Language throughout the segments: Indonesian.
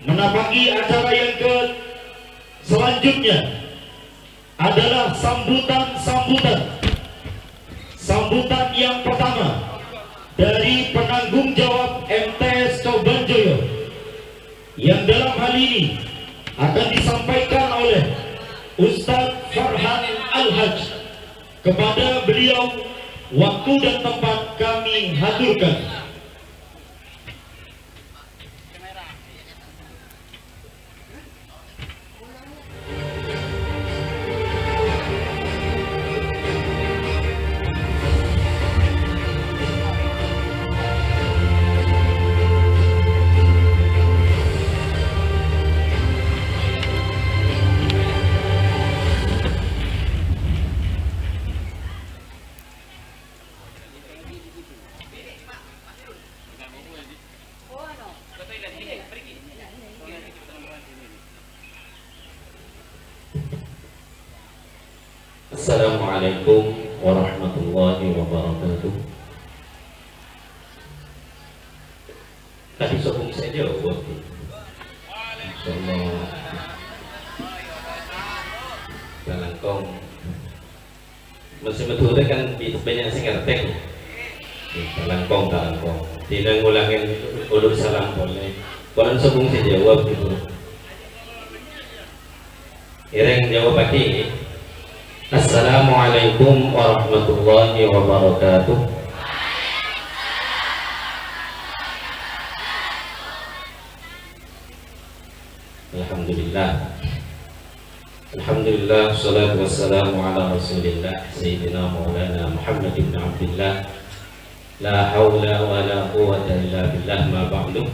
menapaki acara yang selanjutnya adalah sambutan yang pertama dari penanggung jawab MTS Cobanjoyo, yang dalam hal ini akan disampaikan oleh Ustadz Farhan Al-Haj. Kepada beliau waktu dan tempat kami haturkan. Assalamualaikum warahmatullahi wabarakatuh. Tadi sokong saya jawab. Insyaallah. Talangkong. Masih betul kan banyak sing ngerti. Talangkong. Tidak ngulangin ulur salam boleh. Kalau sokong saya jawab gitu. Ireng jawab lagi. Assalamualaikum warahmatullahi wabarakatuh. Alhamdulillah, salatu wassalamu ala rasulillah Sayyidina Maulana Muhammad ibn Abdillah. La hawla wa la quwwata illa billah, ma ba'du.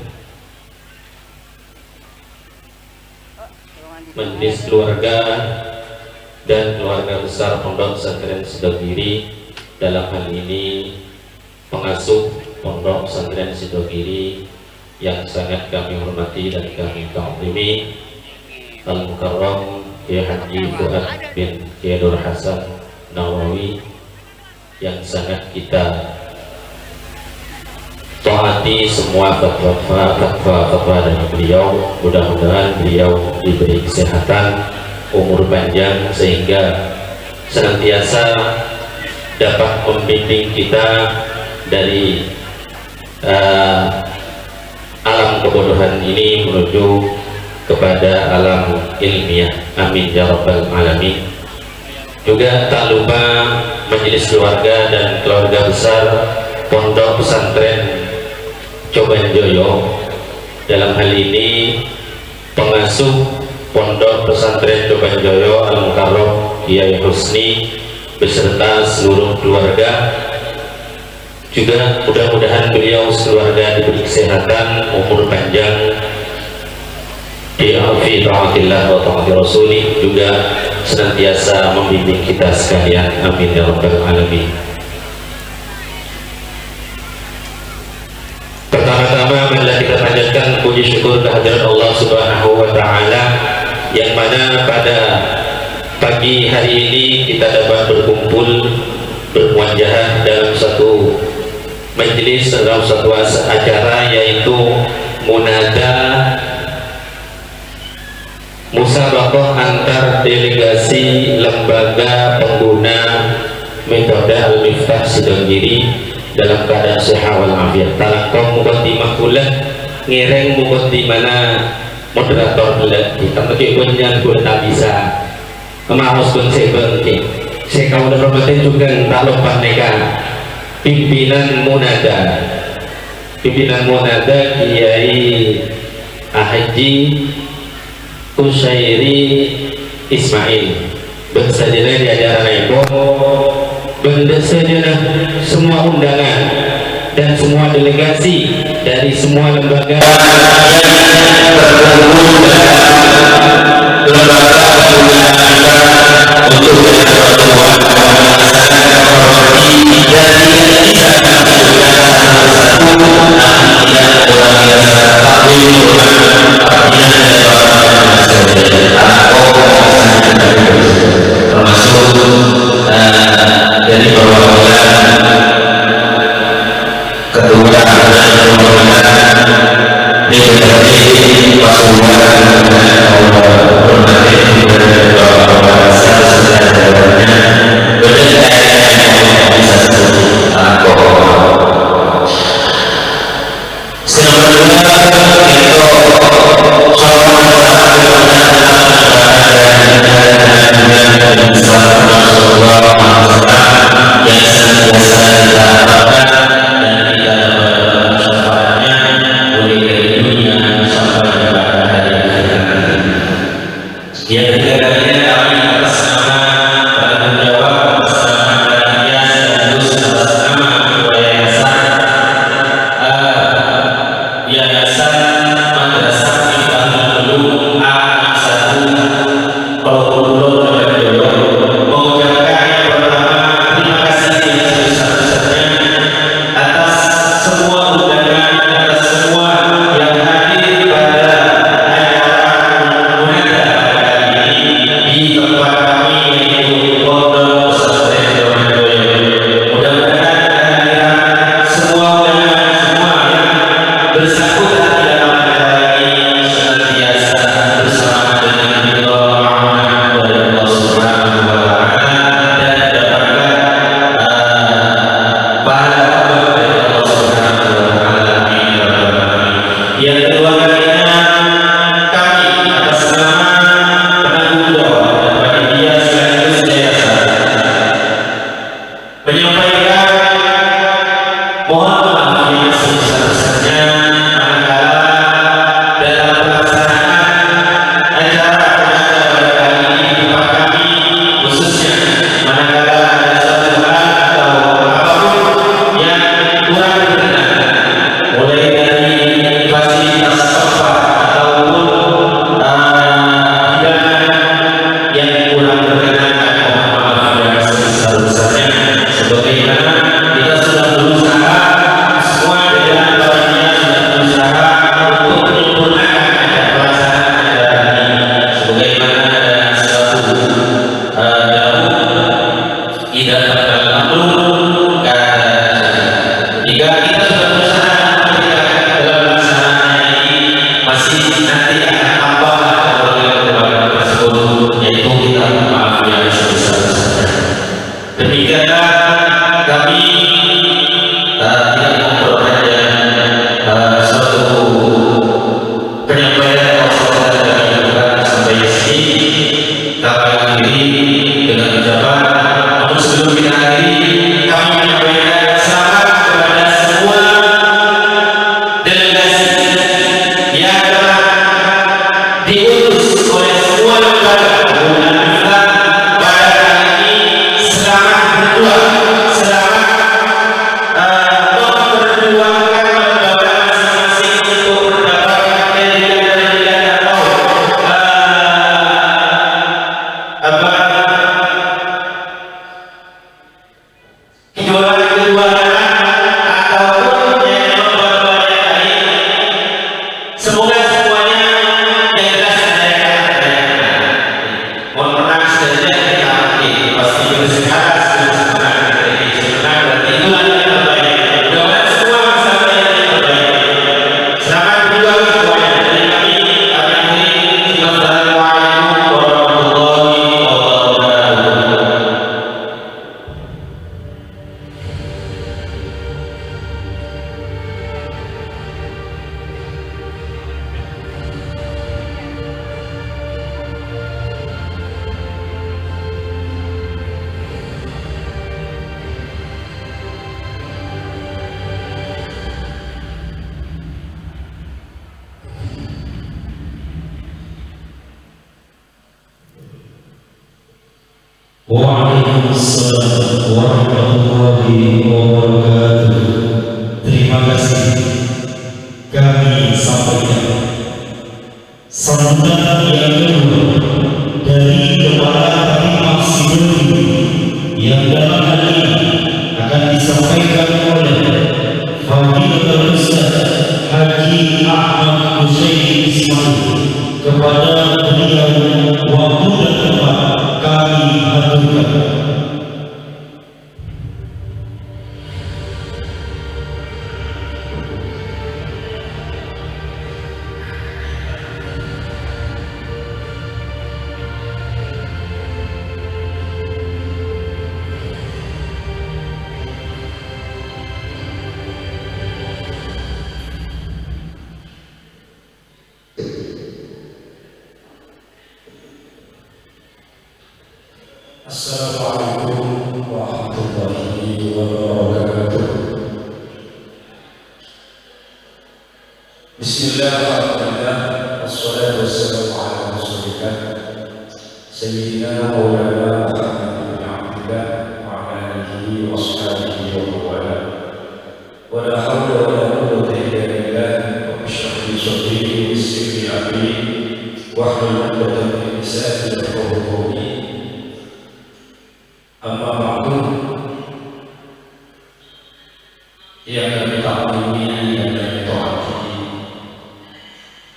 Majelis keluarga dan keluarga besar Pondok Pesantren Sidogiri, dalam hal ini pengasuh Pondok Pesantren Sidogiri yang sangat kami hormati dan kami ta'zimi, Al-Mukarram Kiai Haji Fuad bin Kiai Nur Hasan Nawawi, yang sangat kita taati semua fatwa dari beliau. Mudah-mudahan beliau diberi kesehatan, umur panjang, sehingga senantiasa dapat membimbing kita dari alam kebodohan ini menuju kepada alam ilmiah. Amin ya rabbal alamin. Juga tak lupa majelis keluarga dan keluarga besar Pondok Pesantren Cobanjoyo, dalam hal ini pengasuh Pondok Pesantren Cobanjoyo Al-Mukarram Kiai Husni beserta seluruh keluarga. Juga mudah-mudahan beliau sekeluarga diberi kesehatan, umur panjang, fi taatillah wa taati rasulih, juga senantiasa membimbing kita sekalian. Amin ya rabbal alamin. Pertama-tama marilah kita panjatkan puji syukur kehadirat Allah Subhanahu wa taala, yang mana pada pagi hari ini kita dapat berkumpul, bermuajahah dalam satu majelis, dalam satu acara, yaitu munada musabaqah antar delegasi lembaga pengguna metode Al-Miftah Sidogiri dalam keadaan sehat wal afiat. Talangkong muqaddimah kula ngereng muqaddimana moderator kula kita pakai punyan kula tak bisa maos pun saya berhenti. Saya kau dah hormatin juga tak lupa neka pimpinan munada Kiai Haji Usairi Ismail bersajadah di acara Ibu, bersajadah semua undangan dan semua delegasi dari semua lembaga dari perwakilan kedua Waalaikumsalam warahmatullahi wabarakatuh. Terima kasih kami sampaikan sambutan yang kedua dari Kepala Bapim Sidoni yang dalam hal ini akan disampaikan oleh Fadilatul Ustaz Haji Ahmad Hussein Ismail. Kepada beliau waktu dan tempat kami haturkan. Assalamualaikum warahmatullahi wabarakatuh. Bismillahirrahmanirrahim. Wassalatu wassalamu ala Rasulillah Sayyidina Maulana Muhammad bin Abdillah wa ala alihi wa ashabihi wa wala. Wa la hawla wa la quwwata illa billah. Rabbi shrah li sadri wa yassir li amri wahlul 'uqdatam min lisani yafqahu qawli. Amma ba'du, yang kami taati, yang kami taati,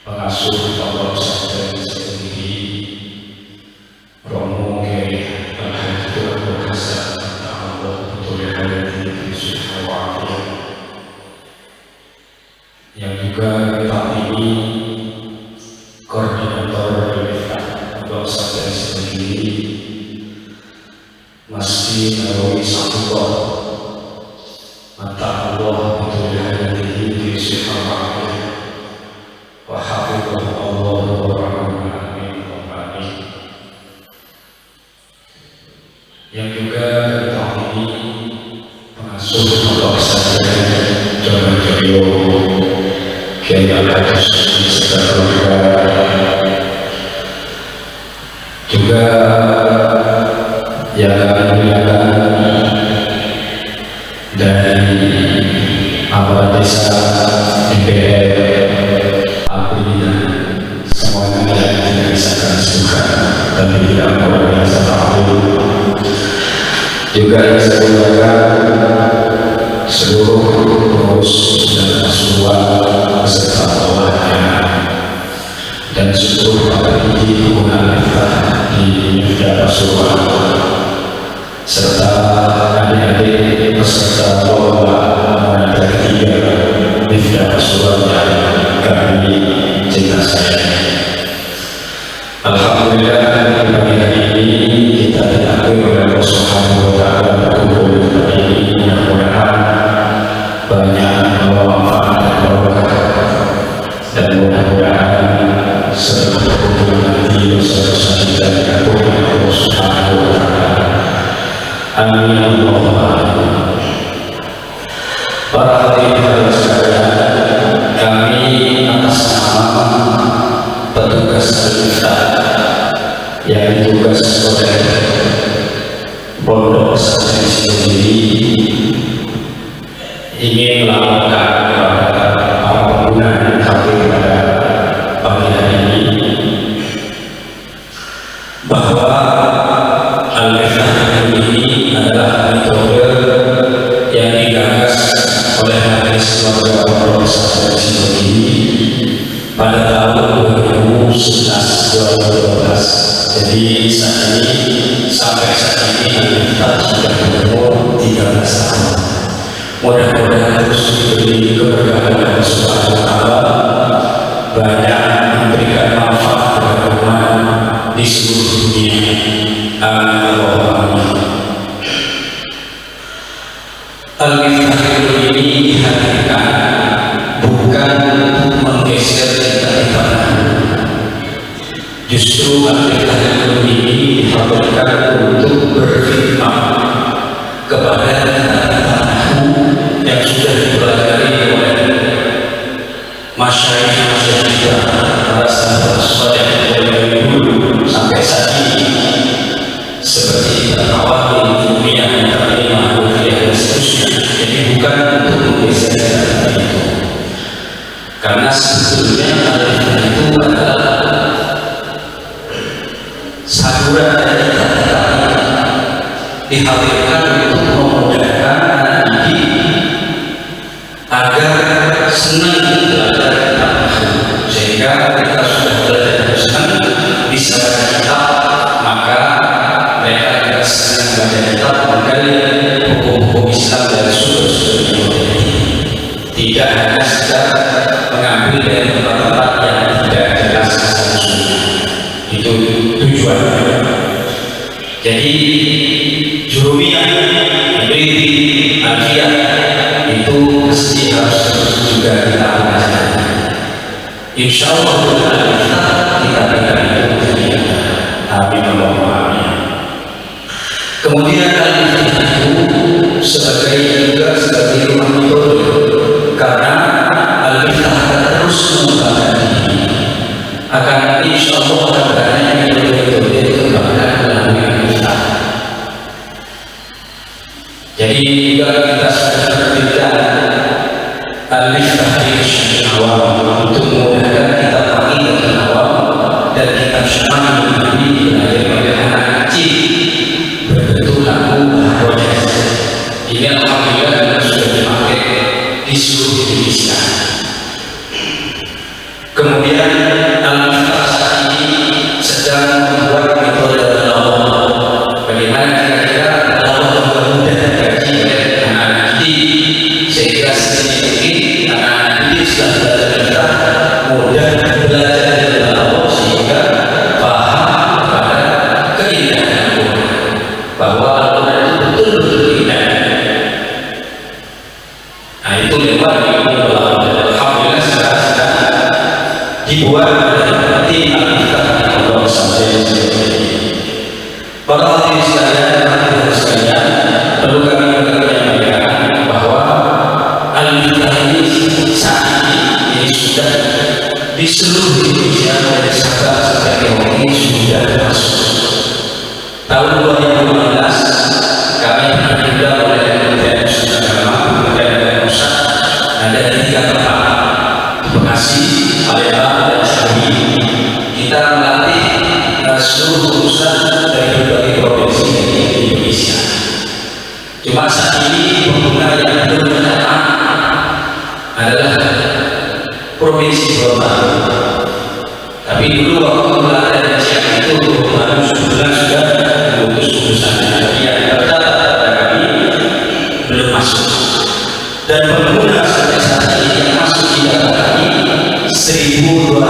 pengasuh pondok pesantren sendiri, Romo Kiai Al-Hadj Abdul Hasan Allah betul hayati fi wa'afiyah, yang juga kami taati, koordinator pondok pesantren sendiri, Masjid Nabawi Sa'dullah Mata Allah betul hayatihi fi sihawa'afiyah wa hafidhahu Allah wa rahmah amin wa amin. Yang juga ditaati pengasuh pondok pesantren Jalan Joyo Kiai Al-Hadj beserta keluarga, juga yang dimuliakan dari aparat desa, DPR, APRI, dan semuanya yang tidak bisa kami sebutkan, tapi tidak luar biasa tahu. Juga yang saya muliakan seluruh pengurus dan pasuruan beserta bawahnya, dan seluruh para pendidik pengguna di Mifta Pasuruan, serta adik-adik peserta lomba Muda ketiga Mifta Pasuruan yang kami cinta sayang. Alhamdulillah, pagi hari ini kita diakui oleh Allah Subhanahu wa Ta'ala berkumpul di tempat ini. Mudah-mudahan banyak manfaat dan berkah, dan mudah-mudahan setelah berkumpul nanti dosa-dosa kita diampuni oleh Allah Subhanahu wa Ta'ala. Amin Allahumma amin. Para hadirin sekalian, kami atas nama petugas Al-Mifta yang ditugas oleh Pondok Pesantren sendiri ingin melaporkan kepada para pengguna yang hadir pada pagi hari ini bahwa Al-Mifta ini adalah metode yang digagas oleh Majelis Keluarga Pondok Pesantren sendiri pada tahun 2011-2012. Jadi saat ini, sampai saat ini Al-Mifta sudah berumur 13 tahun. Mudah-mudahan terus diberi keberkahan dari Subhanahu wa Ta'ala, banyak memberikan manfaat kepada umat di seluruh dunia. Amin. Al-Mifta ini dihadirkan bukan untuk menggeser cita-cita, justru Al-Mifta ini dihadirkan untuk berkhidmat kepada cita-cita yang sudah dipelajari oleh masyarakat kita, para sahabat saleh dari dulu sampai saat ini, seperti Al-Awali, Dunia, Al-Kalimah, Al-Qiyah, dan seterusnya. Jadi bukan untuk menggeser cita-cita itu, karena sebetulnya Al-Mifta itu adalah saluran dari cita-cita dihadirkan untuk memudahkan anak didik agar senang belajar kitab, sehingga mereka sudah belajar senang bisa baca kitab, maka mereka akan senang baca kitab, menggali hukum-hukum Islam dari sudut-sudut, tidak hanya sekedar mengambil dari tempat-tempat yang tidak jelas asal-usulnya. Itu tujuannya. Jadi Jurumiyah, Ibridi, Alfiyah itu mesti harus juga kita pelajari. Insya Allah kita berikan itu. Amin Allahumma amin. Kemudian al-iftah itu sebagai rumah metode, karena al-iftah akan terus mengembangkan diri, akan insya Allah akan banyak metode-metode dikembangkan melalui al-iftah. Jadi juga kita sudah berbeda al-iftah di awal untuk memudahkan kita pagi dan awal, dan kita semua menjadi belajar pada anak kecil berbentuk lagu proses. Ini alhamdulillah sudah dipakai di seluruh Indonesia. Kemudian al-iftah saat ini sedang membuat metode Allah. Bagaimana kira-kira Allah mudah dikaji oleh anak-anak didik, sehingga sedikit anak-anak didik sudah belajar iftah mudah belajar dari Allah, sehingga paham kepada keindahan Al-Quran, bahwa Al-Quran itu betul-betul indah. Nah itu lewat alhamdulillah sekarang dibuat oleh tim al-iftah di Pondok Pesantren. Para hadirin sekalian, perlu kami menyampaikan bahwa al-iftah ini saat ini sudah di seluruh Indonesia, dari Sabang sampai Merauke sudah masuk. Tahun 2015 kami diundang oleh Kementerian Agama, Kementerian Pusat, ada 3 tempat, Bekasi, Palembang, dan Jambi. Kita melatih seluruh urusan dari berbagai provinsi di Indonesia. Cuma saat ini pengguna yang belum mendapat adalah provinsi Gorontalo. Tapi dulu waktu melatih siang itu baru sebulan sudah memutus putusannya. Tapi yang tercatat pada kami belum masuk. Dan pengguna sampai saat ini yang masuk di data kami 1.259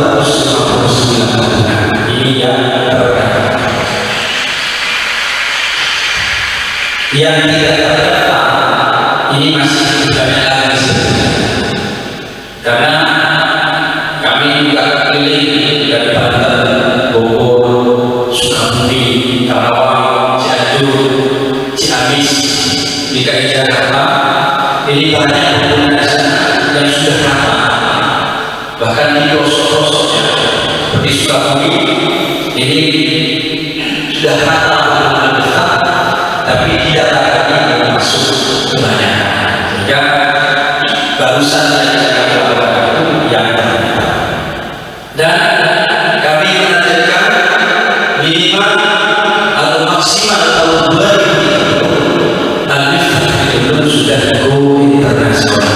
pengguna. Ini yang terdaftar. Yang tidak terdaftar ini masih banyak lagi sebenarnya. Karena kami juga keliling dari Banten, Bogor, Sukabumi, Karawang, Cianjur, Ciamis, DKI Jakarta. Ini banyak pengguna yang sudah hafal. Bahkan di pelosok-pelosoknya seperti Sukabumi ini sudah hafal al-iftah, tapi tidak lagi masuk kebanyakan. Sehingga barusan saja kami lakukan yang dan kami menargetkan minimal atau maksimal tahun 2030 al-iftah itu sudah go internasional.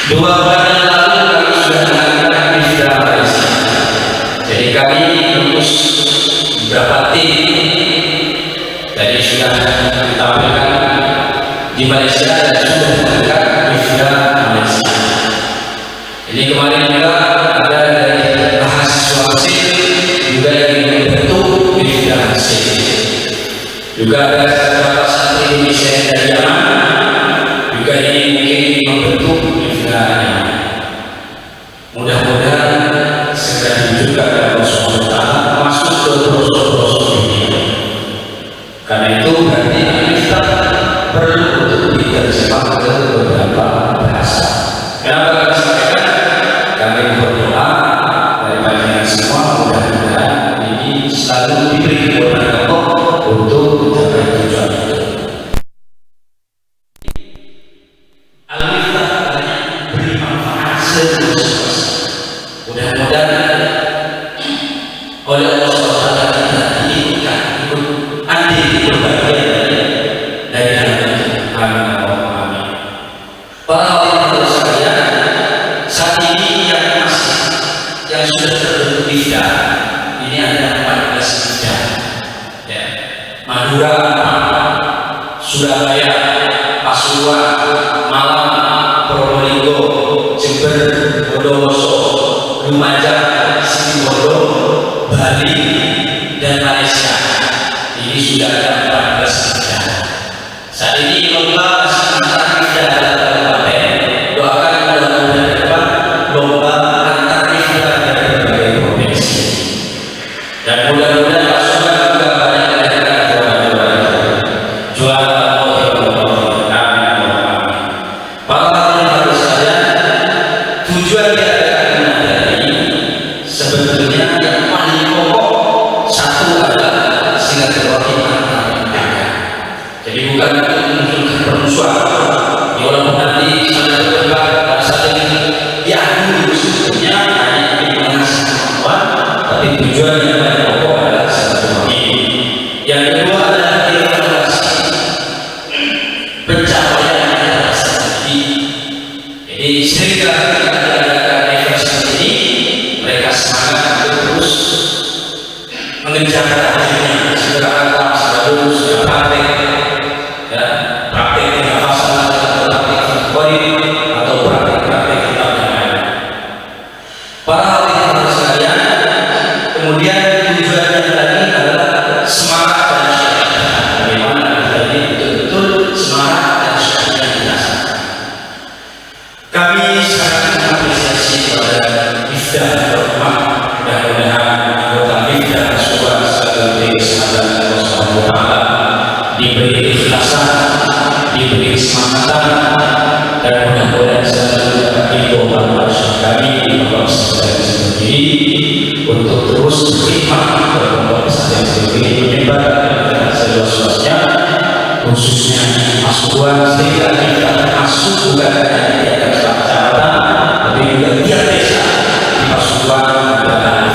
2 bulan yang lalu kami sudah melakukan iftah Malaysia. Jadi kami lulus beberapa tim, jadi sudah ditampilkan di Malaysia dan sudah melakukan iftah Malaysia. Ini kemarin juga ada dari mahasiswa Mesir juga yang membentuk iftah Mesir. Juga ada beberapa santri Indonesia dari Yaman juga ini mungkin membentuk iftahnya. Mudah-mudahan segera diwujudkan oleh Allah SWT masuk ke pelosok-pelosok dunia. Karena itu berarti iftah perlu untuk diterjemah ke beberapa bahasa. Kenapa kami sampaikan? Kami berdoa dari panjenengan semua, mudah-mudahan ini selalu diberi kekuatan Allah untuk mencapai tujuan itu. Al-iftah banyak beri manfaat seluas-luas. Mudah-mudahan oleh Allah SWT kita diikutkan, ikut andil berbahagia dari hal itu. Amin. Para hadirin sekalian, saat ini yang sudah terbentuk iftah ini ada 14 iftah. Ya. Madura, Surabaya, Pasuruan, Malang, Probolinggo, Jember, Bondowoso, Lumajang, Situbondo, Bali, dan Malaysia. Ini sudah ada 14 iftah. Saat ini lomba antar iftah dalam kabupaten. Doakan mudah-mudahan dapat lomba antar iftah dari berbagai provinsi. Dan mudah-mudahan bukan memunculkan permusuhan. Ya walaupun nanti saling berdebat, saling diadu sebetulnya hanya ingin mengasah kemampuan, tapi tujuannya yang pokok adalah silaturahmi. Yang kedua adalah evaluasi pencapaian adalah strategi. Jadi sehingga kita adakan evaluasi ini, mereka semangat untuk terus mengejar hasilnya. Segera akan selalu sudah praktek, ya praktek dengan masalah atau praktek teori atau praktek kitab yang lain. Para hadirin sekalian, kemudian tujuannya tadi adalah semangat dan syariat. Bagaimana tadi betul-betul semangat dan syariat dirasakan. Kami sangat mengapresiasi pada Miftah Rahmah. Mudah-mudahan anggota Miftah Subhan diberi kesehatan Allah Subhanahu wa taala, diberi ikhlasan, diberi kesemangatan, dan mudah-mudahan selalu dapat dibawa kami di pondok pesantren sendiri untuk terus berkhidmat kepada pondok pesantren sendiri, menyebarkan seluas-luasnya, khususnya Asuhan, sehingga kita termasuk bukan hanya di atas kecamatan, tapi juga tiap desa di Pasuruan dan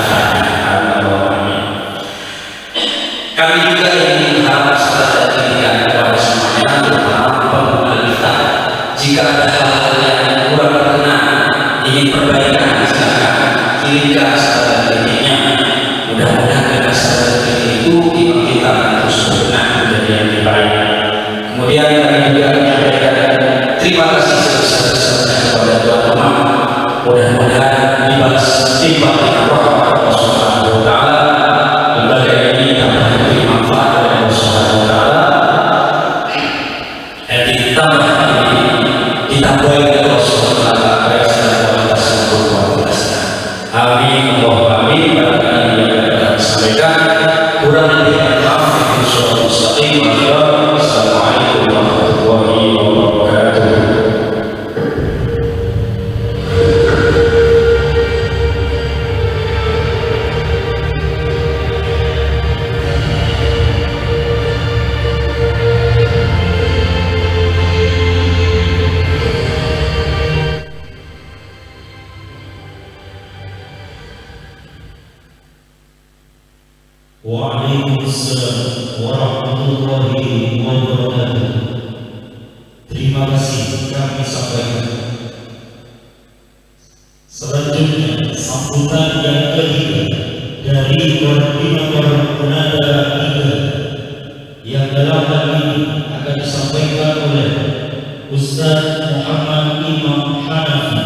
kami juga ingin mengharap salah pendidikan kepada semuanya, terutama pengguna kita. Jika ada hal-hal yang kurang berkenan, ingin perbaikan, silakan kirimkan salah pendidikannya. Mudah-mudahan dengan salah pendidik itu kita terus berkenan menjadi yang lebih baik. Kemudian kami juga menyampaikan terima kasih sebesar-besarnya kepada tuan rumah. Mudah-mudahan dibalas timbang dengan rahmat Allah Subhanahu wa taala. Lembaga ini dapat memberi manfaat dari Allah Subhanahu wa taala. Ditambahi Allah Subhanahu wa taala baik secara kualitas maupun kuantitas. Amin Allahumma amin. Barangkali yang dapat kami sampaikan kurang lebih maaf. Assalamualaikum warahmatullahi wabarakatuh. Waalaikumsalam warahmatullahi wabarakatuh. Terima kasih kami sampaikan. Selanjutnya sambutan yang ketiga dari koordinator penada 3 yang dalam hal ini akan disampaikan oleh Ustaz Muhammad Imam Hanafi.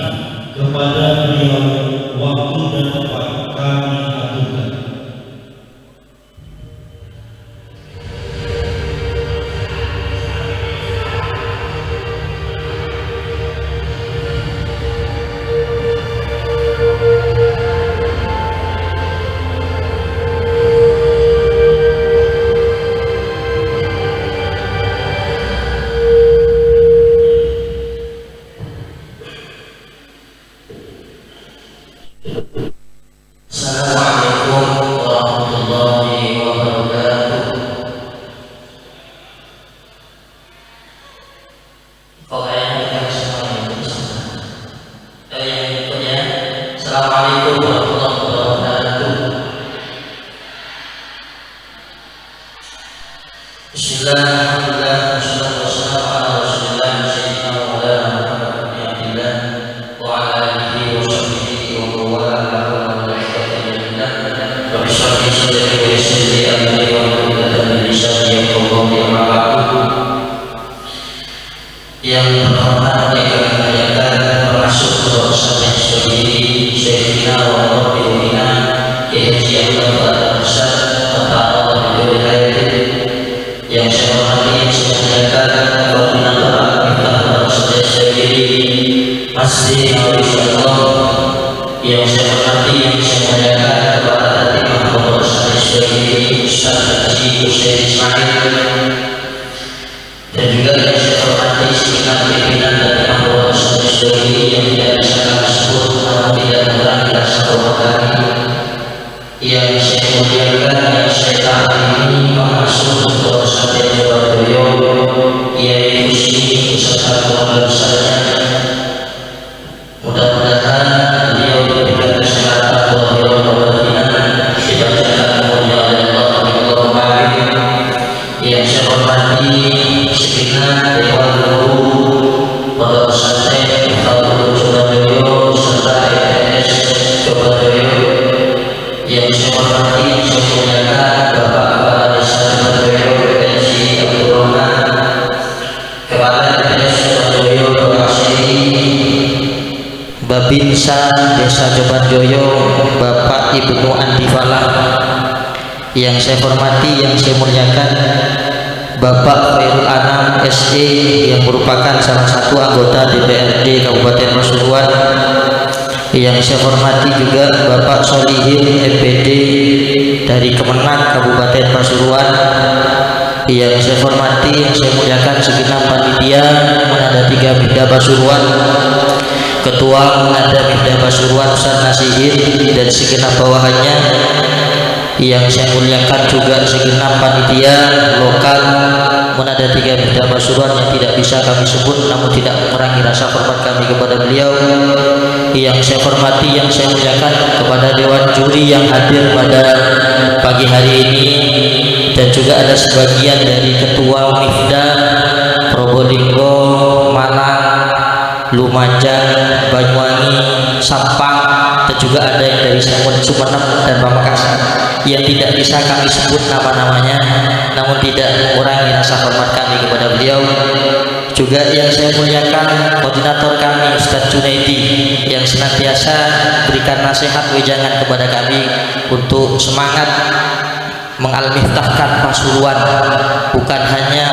Kepada beliau waktu dan tempat kami aturkan. Yang terhormat yang kami muliakan termasuk Ketua Pesantren Syiddin Syekhina wa Rabbina Kiai Haji Abdullah Al-Fasad Kata Allah Bidul Hayati. Yang saya hormati yang saya muliakan Koordinator Al-Miftah Pesantren Syiddin Masjid Al-Isyallah. Yang saya hormati yang saya muliakan kepada Tatimah Pondok Pesantren Syiddin Ustaz Haji Hussein Ismail. Dan juga yang saya hormati segenap pimpinan dan anggota pesantren yang tidak bisa kami sebut karena tidak mengurangi rasa hormat kami. Yang saya muliakan, yang saya taati ini mengasuh Ketua Pesantren Surabaya Kiai Husni beserta keluarga besarnya. Mudah-mudahan beliau diberikan kesehatan zahir wa batinan, dibacakan umurnya oleh Allah. Yang saya hormati segenap dewan guru Pondok Pesantren Al-Fatihah Surabaya serta EPS Surabaya. Yang saya hormati, saya muliakan Bapak Kepala Desa Surabaya Haji Abdul Rahman, Kepala EPS Surabaya Bapak Asri, Babinsa Desa Jobanjoyo Bapak Ibnu Andifalah. Yang saya hormati, yang saya muliakan Bapak Khairul Anam SE yang merupakan salah satu anggota DPRD Kabupaten Pasuruan. Yang saya hormati juga Bapak Solihin MPD dari Kemenang Kabupaten Pasuruan. Yang saya hormati, yang saya muliakan segenap panitia Munada 3 Mifda Pasuruan, Ketua Munada Mifda Pasuruan Ustaz Nasihin dan segenap bawahannya. Yang saya muliakan juga segenap panitia lokal Munada 3 Mifda Pasuruan yang tidak bisa kami sebut namun tidak mengurangi rasa hormat kami kepada beliau. Yang saya hormati, yang saya muliakan kepada dewan juri yang hadir pada pagi hari ini, dan juga ada sebagian dari ketua Mifda Probolinggo, Malang, Lumajang, Banyuwangi, Sampang, dan juga ada yang dari Sumeneb dan Pamekasan yang tidak bisa kami sebut nama-namanya namun tidak mengurangi rasa hormat kami kepada beliau. Juga yang saya muliakan koordinator kami Ustadz Junaidi yang senantiasa berikan nasihat wejangan kepada kami untuk semangat mengalmiftahkan Pasuruan, bukan hanya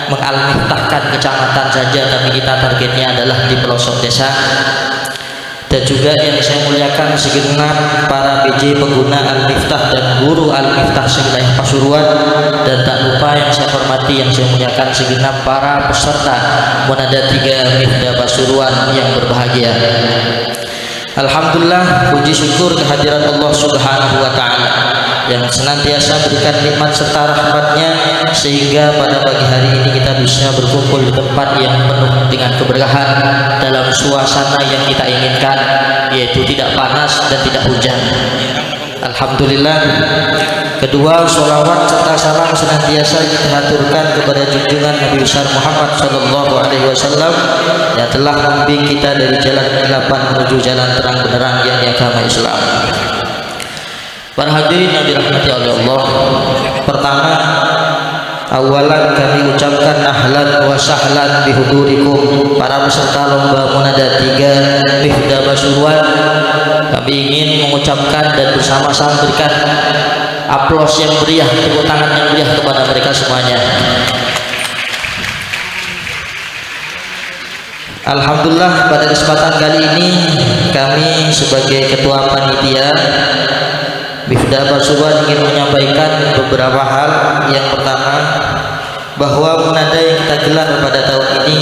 mengalmiftahkan kecamatan saja, tapi kita targetnya adalah di pelosok desa. Dan juga yang saya muliakan segenap para PJ pengguna Al-Miftah dan guru Al-Miftah sewilayah Pasuruan, dan tak lupa yang saya hormati, yang saya muliakan segenap para peserta Munada 3 Mifda Pasuruan yang berbahagia. Alhamdulillah, puji syukur kehadiran Allah Subhanahu wa Ta'ala yang senantiasa berikan nikmat serta rahmatnya sehingga pada pagi hari ini kita bisa berkumpul di tempat yang penuh dengan keberkahan dalam suasana yang kita inginkan, yaitu tidak panas dan tidak hujan. Alhamdulillah. Kedua, sholawat serta salam senantiasa kita haturkan kepada junjungan Nabi besar Muhammad Sallallahu Alaihi Wasallam yang telah membimbing kita dari jalan kegelapan menuju jalan terang benerang, yakni agama Islam. Para hadirin yang dirahmati oleh Allah, pertama, awalan kami ucapkan ahlan wa sahlan bihudurikum para peserta lomba Munada 3 Mifda Pasuruan. Kami ingin mengucapkan dan bersama-sama berikan aplaus yang meriah, tepuk tangan yang meriah kepada mereka semuanya. Alhamdulillah, pada kesempatan kali ini kami sebagai ketua panitia Mifda Pasuruan ingin menyampaikan beberapa hal. Yang pertama, bahwa Munada yang kita gelar pada tahun ini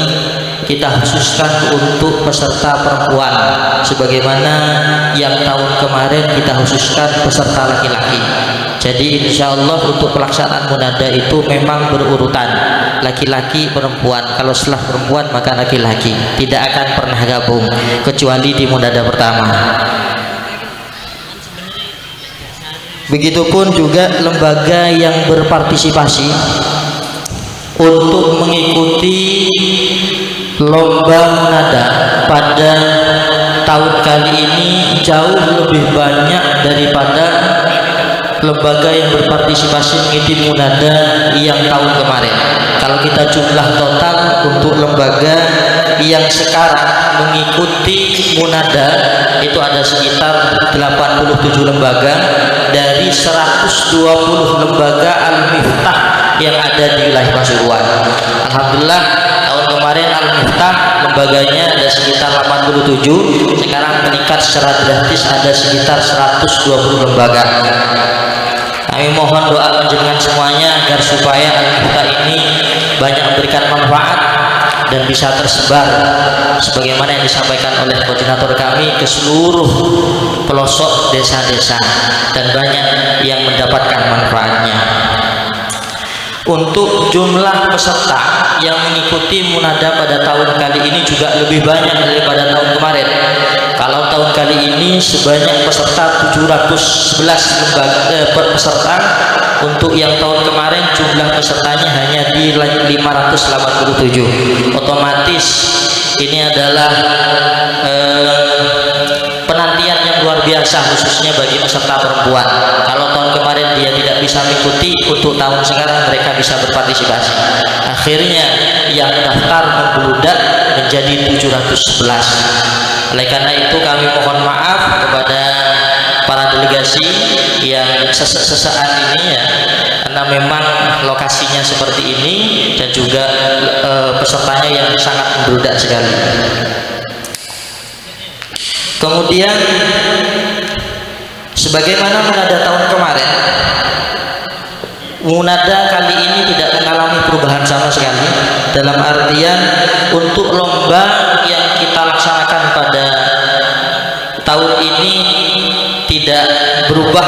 kita khususkan untuk peserta perempuan, sebagaimana yang tahun kemarin kita khususkan peserta laki-laki. Jadi insya Allah untuk pelaksanaan Munada itu memang berurutan, laki-laki perempuan. Kalau setelah perempuan maka laki-laki, tidak akan pernah gabung kecuali di Munada pertama. Begitupun juga lembaga yang berpartisipasi untuk mengikuti lomba Munada pada tahun kali ini jauh lebih banyak daripada lembaga yang berpartisipasi mengikuti Munada yang tahun kemarin. Kalau kita jumlah total untuk lembaga yang sekarang mengikuti Munada itu ada sekitar 87 lembaga dari 120 lembaga Al-Miftah yang ada di wilayah Pasuruan. Alhamdulillah, tahun kemarin Al-Miftah lembaganya ada sekitar 87, sekarang meningkat secara drastis ada sekitar 120 lembaga. Kami mohon doa panjenengan semuanya agar supaya Al-Miftah ini banyak memberikan manfaat dan bisa tersebar sebagaimana yang disampaikan oleh koordinator kami ke seluruh pelosok desa-desa dan banyak yang mendapatkan manfaatnya. Untuk jumlah peserta yang mengikuti munada pada tahun kali ini juga lebih banyak daripada tahun kemarin. Kalau tahun kali ini sebanyak peserta 711 peserta. Untuk yang tahun kemarin jumlah pesertanya hanya di 587. Otomatis ini adalah penantian yang luar biasa khususnya bagi peserta perempuan. Kalau tahun kemarin dia tidak bisa mengikuti, untuk tahun sekarang mereka bisa berpartisipasi. Akhirnya yang daftar membludak menjadi 711. Oleh karena itu kami mohon maaf kepada para delegasi yang sesaan ini ya, karena memang lokasinya seperti ini dan juga pesertanya yang sangat membludak sekali. Kemudian sebagaimana munada tahun kemarin, munada kali ini tidak mengalami perubahan sama sekali, dalam artian untuk lomba yang kita laksanakan pada tahun ini tidak berubah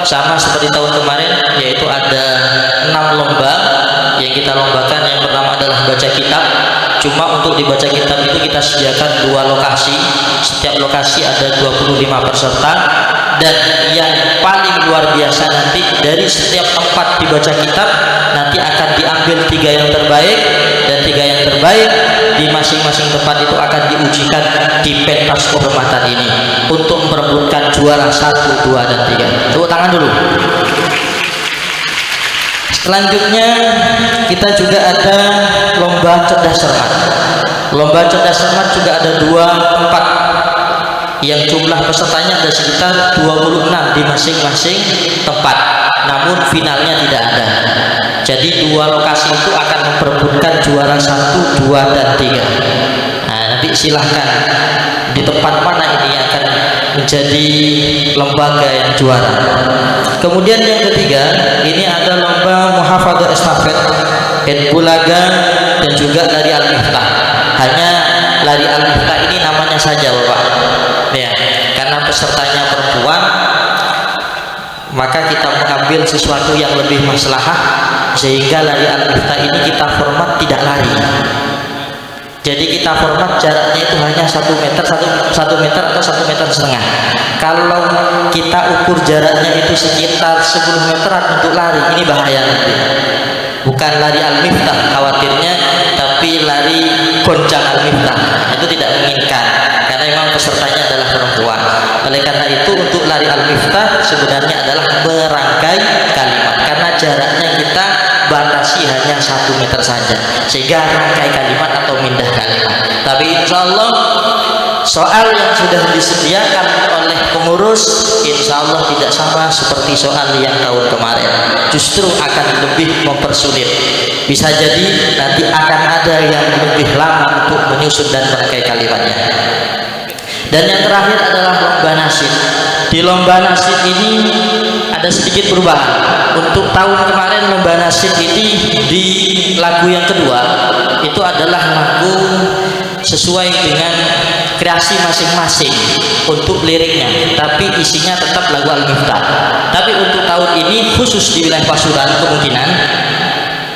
sama seperti tahun kemarin, yaitu ada 6 lomba yang kita lombakan. Yang pertama adalah baca kitab. Cuma untuk dibaca kitab itu kita sediakan 2 lokasi, setiap lokasi ada 25 peserta, dan yang paling luar biasa nanti dari setiap tempat dibaca kitab nanti akan diambil 3 yang terbaik, dan 3 yang terbaik di masing-masing tempat itu akan diujikan di pentas kehormatan ini untuk memperebutkan juara 1, 2, dan 3. Tepuk tangan dulu. Selanjutnya kita juga ada lomba cerdas cermat. Lomba cerdas cermat juga ada 2 tempat yang jumlah pesertanya ada sekitar 26 di masing-masing tempat, namun finalnya tidak ada. Jadi 2 lokasi itu akan memperebutkan juara 1, 2, dan 3. Nah, nanti silahkan di tempat mana ini akan menjadi lembaga yang juara. Kemudian yang ketiga, ini ada lomba muhafadzah estafet, bulaga, dan juga lari al-miftah. Hanya lari al-miftah ini namanya saja Bapak ya, karena pesertanya perempuan, maka kita mengambil sesuatu yang lebih maslahah, sehingga lari al-miftah ini kita format tidak lari. Jadi kita format jaraknya itu hanya 1 meter, 1 meter atau 1,5 meter. Kalau kita ukur jaraknya itu sekitar 10 meteran untuk lari, ini bahaya nanti. Bukan lari al-miftah khawatirnya, tapi lari goncang al-miftah. Itu tidak menginginkan, karena memang pesertanya adalah perempuan. Oleh karena itu untuk lari al-miftah sebenarnya adalah merangkai kalimat, karena jaraknya kita batasi hanya 1 meter saja, sehingga rangkai kalimat atau mindah kalimat. Tapi insya Allah soal yang sudah disediakan oleh pengurus insya Allah tidak sama seperti soal yang tahun kemarin, justru akan lebih mempersulit. Bisa jadi nanti akan ada yang lebih lama untuk menyusun dan merangkai kalimatnya. Dan yang terakhir adalah lomba nasib. Di lomba nasib ini ada sedikit perubahan. Untuk tahun kemarin lomba nasib ini di lagu yang kedua itu adalah lagu sesuai dengan kreasi masing-masing untuk liriknya, tapi isinya tetap lagu al-miftah. Tapi untuk tahun ini khusus di wilayah Pasuruan kemungkinan,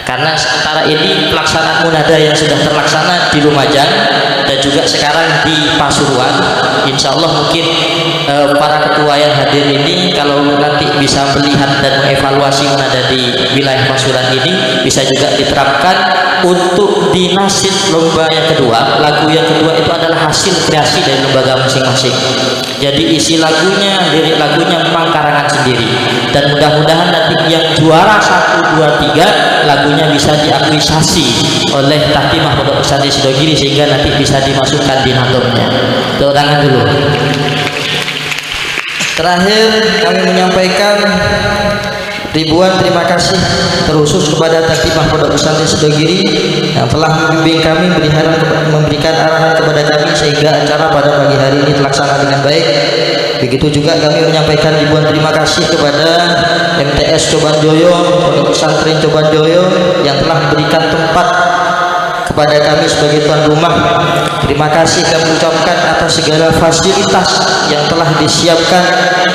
karena sementara ini pelaksanaan munada yang sudah terlaksana di Lumajang dan juga sekarang di Pasuruan, insya Allah mungkin para ketua yang hadir ini kalau nanti bisa melihat dan mengevaluasi munada di wilayah Pasuruan ini, bisa juga diterapkan untuk di nasib lomba yang kedua. Lagu yang kedua itu adalah hasil kreasi dari lembaga masing-masing. Jadi isi lagunya, lirik lagunya memang karangan sendiri, dan mudah-mudahan nanti yang juara 1, 2, 3 lagunya bisa diakuisasi oleh Tahtimah Pondok Pesantren Sidogiri, sehingga nanti bisa dimasukkan di nadomnya. Tepuk tangan dulu. Terakhir kami menyampaikan ribuan terima kasih terkhusus kepada Tahtimah Pondok Pesantren Sidogiri yang telah membimbing kami, memberikan arahan kepada kami sehingga acara pada pagi hari ini terlaksana dengan baik. Begitu juga kami menyampaikan ribuan terima kasih kepada MTS Coban Joyo, Pondok Pesantren Coban Joyo yang telah memberikan tempat kepada kami sebagai tuan rumah. Terima kasih kami ucapkan atas segala fasilitas yang telah disiapkan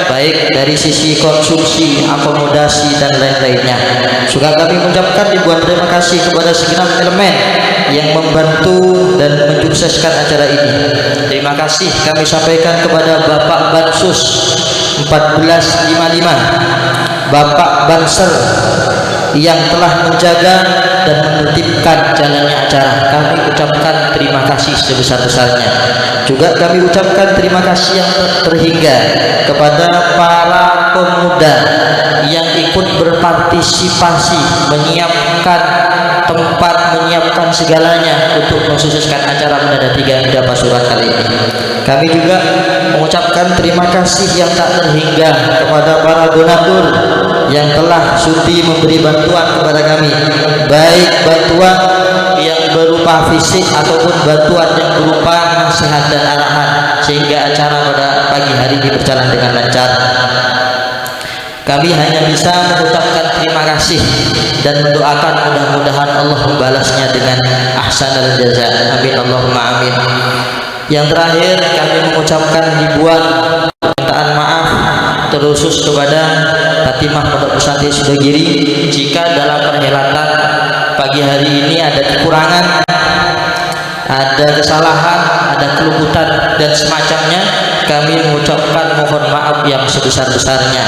baik dari sisi konsumsi, akomodasi dan lain-lainnya. Juga kami mengucapkan ribuan terima kasih kepada segenap elemen yang membantu dan mensukseskan acara ini. Terima kasih kami sampaikan kepada Bapak Bansus 1455, Bapak Banser yang telah menjaga dan menertibkan jalannya acara. Kami ucapkan terima kasih sebesar-besarnya. Juga kami ucapkan terima kasih yang terhingga kepada para pemuda yang ikut berpartisipasi, menyiapkan tempat, menyiapkan segalanya untuk mensukseskan acara Menada 3 Ida Pasuruan kali ini. Kami juga mengucapkan terima kasih yang tak terhingga kepada para donatur yang telah sudi memberi bantuan kepada kami, baik bantuan yang berupa fisik ataupun bantuan yang berupa nasihat dan arahan, sehingga acara pada pagi hari ini berjalan dengan lancar. Kami hanya bisa mengucapkan terima kasih dan mendoakan mudah-mudahan Allah membalasnya dengan ahsanul jaza. Amin Allahumma amin. Yang terakhir, kami mengucapkan ribuan permintaan maaf terkhusus kepada Fatimah Pondok Pesantren Sudogiri jika dalam perhelatan pagi hari ini ada kekurangan, ada kesalahan, ada kelumputan dan semacamnya. Kami mengucapkan mohon maaf yang sebesar-besarnya.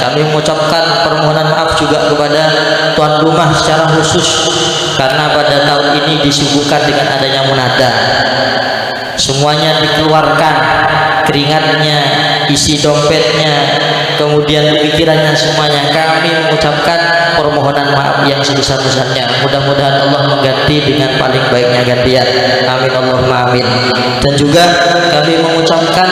Kami mengucapkan permohonan maaf juga kepada tuan rumah secara khusus karena pada tahun ini disuguhkan dengan adanya munada. Semuanya dikeluarkan, keringatnya, isi dompetnya, kemudian pikirannya, semuanya. Kami mengucapkan permohonan maaf yang sebesar-besarnya. Mudah-mudahan Allah mengganti dengan paling baiknya gantian. Amin Allahumma amin. Dan juga kami mengucapkan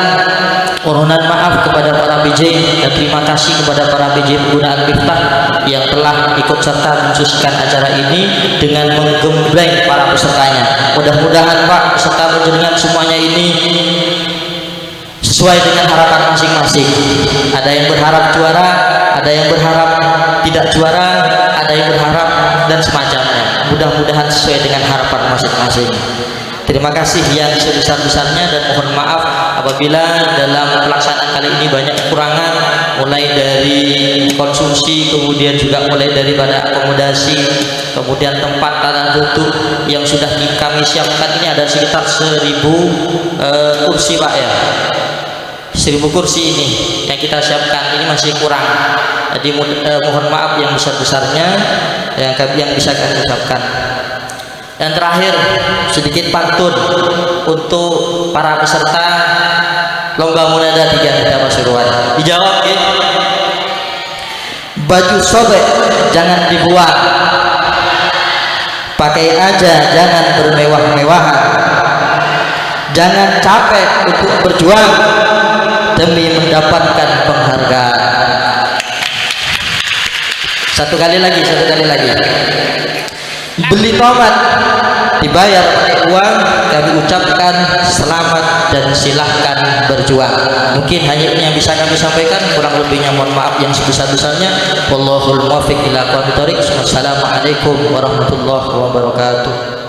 permohonan maaf kepada para PJ dan terima kasih kepada para PJ pengguna Al-Miftah yang telah ikut serta mensukseskan acara ini dengan menggembleng para pesertanya. Mudah-mudahan Pak peserta penjenengan semuanya ini sesuai dengan harapan masing-masing. Ada yang berharap juara, ada yang berharap tidak juara, ada yang berharap dan semacamnya. Mudah-mudahan sesuai dengan harapan masing-masing. Terima kasih yang sebesar-besarnya dan mohon maaf apabila dalam pelaksanaan kali ini banyak kekurangan, mulai dari konsumsi, kemudian juga mulai daripada akomodasi, kemudian tempat tata duduk yang sudah kami siapkan. Ini ada sekitar 1000 kursi Pak ya, 1000 kursi ini yang kita siapkan, ini masih kurang. Jadi mohon maaf yang besar-besarnya yang bisa kami ucapkan. Dan terakhir, sedikit pantun untuk para peserta lomba Munada 3 Ida Pasuruan. Dijawab ya. Baju sobek jangan dibuang, pakai aja jangan bermewah-mewahan, jangan capek untuk berjuang demi mendapatkan penghargaan. Satu kali lagi. Beli tomat dibayar pakai uang, kami ucapkan selamat dan silahkan berjuang. Mungkin hanya ini yang bisa kami sampaikan, kurang lebihnya mohon maaf yang sebesar-besarnya. Wallahul muwaffiq ila aqwamit thoriq. Wassalamualaikum warahmatullahi wabarakatuh.